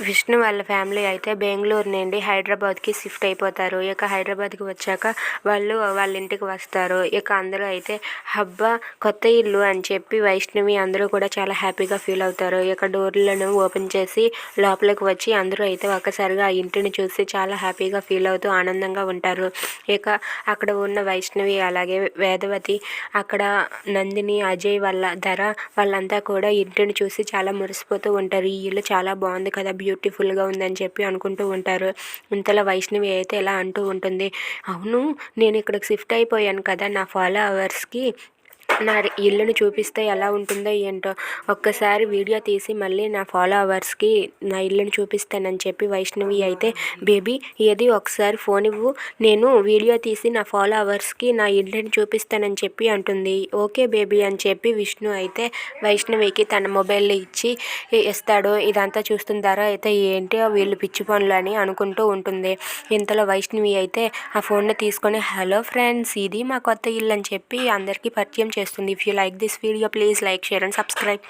విష్ణు వాళ్ళ ఫ్యామిలీ అయితే బెంగళూరు నుండి హైదరాబాద్కి షిఫ్ట్ అయిపోతారు. ఇక హైదరాబాద్కి వచ్చాక వాళ్ళు వాళ్ళ ఇంటికి వస్తారు. ఇక అందరూ అయితే హబ్బా కొత్త ఇల్లు అని చెప్పి వైష్ణవి అందరూ కూడా చాలా హ్యాపీగా ఫీల్ అవుతారు. ఇక డోర్లను ఓపెన్ చేసి లోపలికి వచ్చి అందరూ అయితే ఒక్కసారిగా ఆ ఇంటిని చూసి చాలా హ్యాపీగా ఫీల్ అవుతూ ఆనందంగా ఉంటారు. ఇక అక్కడ ఉన్న వైష్ణవి అలాగే వేదవతి, అక్కడ నందిని, అజయ్ వాళ్ళ ధర వాళ్ళంతా కూడా ఇంటిని చూసి చాలా మురిసిపోతూ ఉంటారు. ఈ ఇల్లు చాలా బాగుంది కదా, బ్యూటిఫుల్గా ఉందని చెప్పి అనుకుంటూ ఉంటారు. ఇంతలో వైష్ణవి అయితే ఇలా అంటూ ఉంటుంది, అవును నేను ఇక్కడికి షిఫ్ట్ అయిపోయాను కదా, నా ఫాలోవర్స్కి నా ఇల్లుని చూపిస్తే ఎలా ఉంటుందో ఏంటో, ఒక్కసారి వీడియో తీసి మళ్ళీ నా ఫాలోవర్స్కి నా ఇల్లుని చూపిస్తానని చెప్పి వైష్ణవి అయితే, బేబీ ఏది ఒకసారి ఫోన్ ఇవ్వు, నేను వీడియో తీసి నా ఫాలోవర్స్కి నా ఇల్లుని చూపిస్తానని చెప్పి అంటుంది. ఓకే బేబీ అని చెప్పి విష్ణు అయితే వైష్ణవికి తన మొబైల్ ఇచ్చి ఇస్తాడు. ఇదంతా చూస్తుంటారా అయితే ఏంటి వీళ్ళు పిచ్చి పనులు అని అనుకుంటూ ఉంటుంది. ఇంతలో వైష్ణవి అయితే ఆ ఫోన్ని తీసుకొని, హలో ఫ్రెండ్స్, ఇది మా కొత్త ఇల్లు అని చెప్పి అందరికీ పరిచయం చేస్తుంది. If you like this video please like, share and subscribe.